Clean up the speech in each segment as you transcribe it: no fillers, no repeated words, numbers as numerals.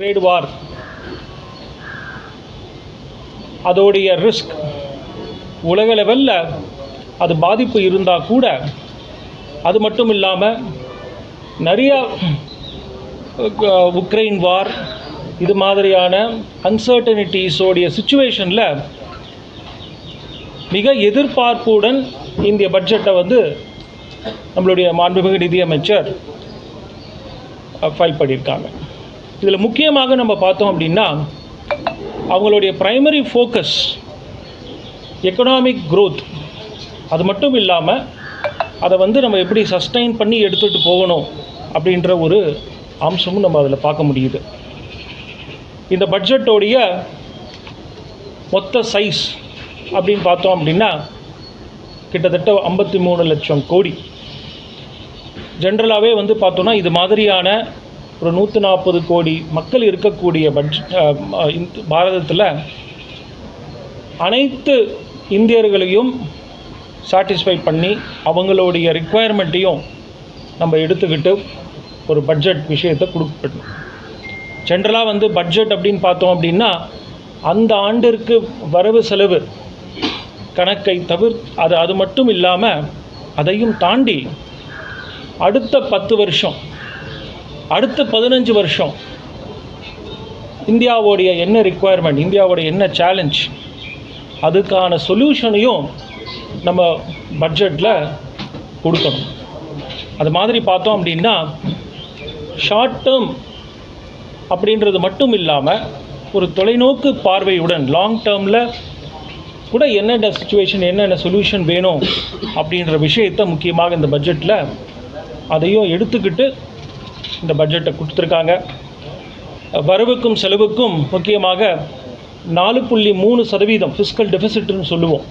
Trade வார் அதோடைய risk உலக லெவலில் அது பாதிப்பு இருந்தால் கூட அது மட்டும் இல்லாமல் நிறையா உக்ரைன் வார் இது மாதிரியான அன்சர்டனிட்டிஸோடைய சுச்சுவேஷனில் மிக எதிர்பார்ப்புடன் இந்திய பட்ஜெட்டை நம்மளுடைய மாண்புமிகு நிதியமைச்சர் ஃபைல் பண்ணியிருக்காங்க. இதில் முக்கியமாக நம்ம பார்த்தோம் அப்படின்னா அவங்களுடைய ப்ரைமரி ஃபோக்கஸ் எக்கனாமிக் க்ரோத், அது மட்டும் இல்லாமல் அதை நம்ம எப்படி சஸ்டைன் பண்ணி எடுத்துகிட்டு போகணும் அப்படின்ற ஒரு அம்சமும் நம்ம அதில் பார்க்க முடியுது. இந்த பட்ஜெட்டோடைய மொத்த சைஸ் அப்படின்னு பார்த்தோம் அப்படின்னா கிட்டத்தட்ட 53 லட்சம் கோடி. ஜென்ரலாகவே பார்த்தோன்னா இது மாதிரியான ஒரு 140 கோடி மக்கள் இருக்கக்கூடிய பாரதத்தில் அனைத்து இந்தியர்களையும் சாட்டிஸ்ஃபை பண்ணி அவங்களுடைய ரிக்குவயர்மெண்ட்டையும் நம்ம எடுத்துக்கிட்டு ஒரு பட்ஜெட் விஷயத்தை கொடுக்கணும். ஜென்ரலாக பட்ஜெட் அப்படின்னு பார்த்தோம் அப்படின்னா அந்த ஆண்டிற்கு வரவு செலவு கணக்கை அது மட்டும் இல்லாமல் அதையும் தாண்டி அடுத்த 10 வருஷம், அடுத்த 15 வருஷம் இந்தியாவுடைய என்ன ரிக்குவயர்மெண்ட், இந்தியாவுடைய என்ன சேலஞ்ச், அதுக்கான சொல்யூஷனையும் நம்ம பட்ஜெட்டில் கொடுக்கணும். அது மாதிரி பார்த்தோம் அப்படின்னா ஷார்ட் டேர்ம் அப்படின்றது மட்டும் இல்லாமல் ஒரு தொலைநோக்கு பார்வையுடன் லாங் டேர்மில் கூட என்னென்ன சுச்சுவேஷன், என்னென்ன சொல்யூஷன் வேணும் அப்படின்ற விஷயத்தை முக்கியமாக இந்த பட்ஜெட்டில் அதையும் எடுத்துக்கிட்டு இந்த பட்ஜெட்டை கொடுத்துருக்காங்க. வரவுக்கும் செலவுக்கும் முக்கியமாக 4.3% ஃபிஸ்கல் டெபிசிட்னு சொல்லுவோம்.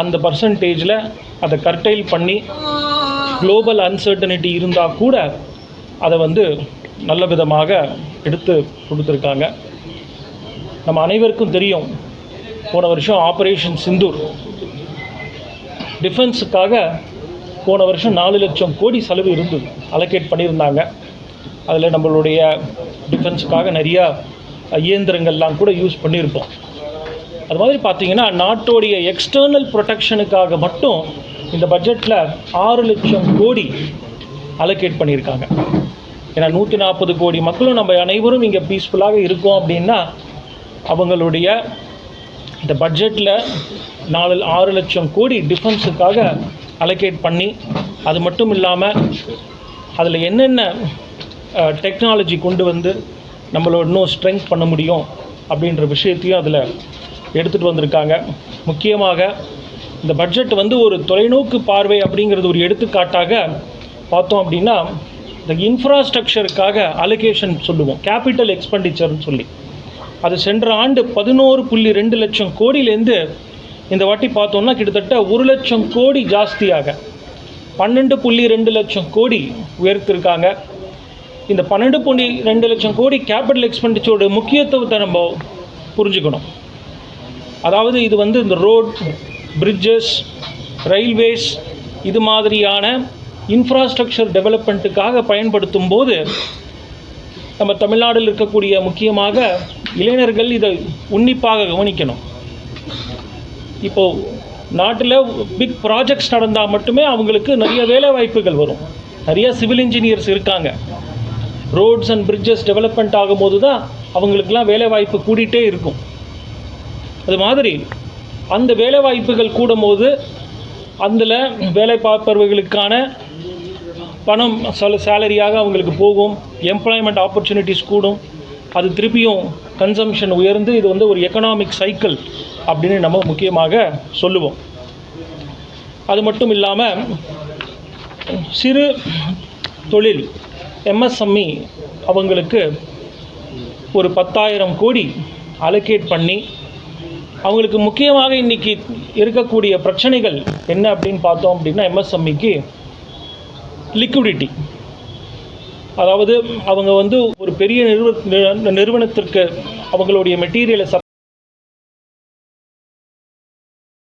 அந்த பர்சன்டேஜில் அதை கர்டைல் பண்ணி குளோபல் அன்சர்டனிட்டி இருந்தால் கூட அதை நல்ல விதமாக எடுத்து கொடுத்துருக்காங்க. நம்ம அனைவருக்கும் தெரியும், போன வருஷம் ஆப்ரேஷன் சிந்தூர் டிஃபென்ஸுக்காக போன வருஷம் 4 லட்சம் கோடி செலவு இருந்தது, அலோகேட் பண்ணியிருந்தாங்க. அதில் நம்மளுடைய டிஃபென்ஸுக்காக நிறையா இயந்திரங்கள்லாம் கூட யூஸ் பண்ணியிருப்போம். அது மாதிரி பார்த்திங்கன்னா நாட்டோடைய எக்ஸ்டர்னல் ப்ரொடெக்ஷனுக்காக மட்டும் இந்த பட்ஜெட்டில் 6 லட்சம் கோடி அலோகேட் பண்ணியிருக்காங்க. ஏன்னா 140 கோடி மக்களும் நம்ம அனைவரும் இங்கே பீஸ்ஃபுல்லாக இருக்கோம் அப்படின்னா அவங்களுடைய இந்த பட்ஜெட்டில் 6 லட்சம் கோடி டிஃபென்ஸுக்காக அலோகேட் பண்ணி, அது மட்டும் இல்லாமல் அதில் என்னென்ன டெக்னாலஜி கொண்டு நம்மளோட இன்னும் ஸ்ட்ரெங்க் பண்ண முடியும் அப்படின்ற விஷயத்தையும் அதில் எடுத்துகிட்டு வந்திருக்காங்க. முக்கியமாக இந்த பட்ஜெட் ஒரு தொலைநோக்கு பார்வை அப்படிங்கிறது ஒரு எடுத்துக்காட்டாக பார்த்தோம் அப்படின்னா இந்த இன்ஃப்ராஸ்ட்ரக்சருக்காக அலோகேஷன் சொல்லுவோம், கேபிட்டல் எக்ஸ்பெண்டிச்சர்னு சொல்லி. அது சென்ற ஆண்டு 11.2 லட்சம் கோடியிலேருந்து இந்த வாட்டி பார்த்தோம்னா கிட்டத்தட்ட 1 லட்சம் கோடி ஜாஸ்தியாக 12.2 லட்சம் கோடி உயர்த்திருக்காங்க. இந்த 12.2 லட்சம் கோடி கேபிட்டல் எக்ஸ்பெண்டிச்சரோட முக்கியத்துவத்தை நம்ம புரிஞ்சுக்கணும். அதாவது இது இந்த ரோட், பிரிட்ஜஸ், ரயில்வேஸ் இது மாதிரியான இன்ஃப்ராஸ்ட்ரக்சர் டெவலப்மெண்ட்டுக்காக பயன்படுத்தும் போது நம்ம தமிழ்நாட்டில் இருக்கக்கூடிய முக்கியமாக இளைஞர்கள் இதை உன்னிப்பாக கவனிக்கணும். இப்போது நாட்டில் பிக் ப்ராஜெக்ட்ஸ் நடந்தால் மட்டுமே அவங்களுக்கு நிறைய வேலை வாய்ப்புகள் வரும். நிறைய சிவில் இன்ஜினியர்ஸ் இருக்காங்க. ரோட்ஸ் அண்ட் பிரிட்ஜஸ் டெவலப்மெண்ட் ஆகும்போது தான் அவங்களுக்கெல்லாம் வேலை வாய்ப்பு கூடிகிட்டே இருக்கும். அது மாதிரி அந்த வேலை வாய்ப்புகள் கூடும்போது அதில் வேலை பார்ப்பவர்களுக்கான பணம் சேலரியாக அவங்களுக்கு போகும், எம்ப்ளாய்மெண்ட் ஆப்பர்ச்சுனிட்டிஸ் கூடும், அது திருப்பியும் கன்சம்ஷன் உயர்ந்து இது ஒரு எக்கனாமிக் சைக்கிள் அப்படின்னு நம்ம முக்கியமாக சொல்லுவோம். அது மட்டும் இல்லாமல் சிறு தொழில் எம்எஸ்எம்இ அவங்களுக்கு ஒரு 10,000 கோடி அலோகேட் பண்ணி அவங்களுக்கு முக்கியமாக இன்றைக்கி இருக்கக்கூடிய பிரச்சனைகள் என்ன அப்படின்னு பார்த்தோம் அப்படின்னா எம்எஸ்எம்இக்கு லிக்விடிட்டி. அதாவது அவங்க ஒரு பெரிய நிறுவனத்திற்கு அவங்களுடைய மெட்டீரியலை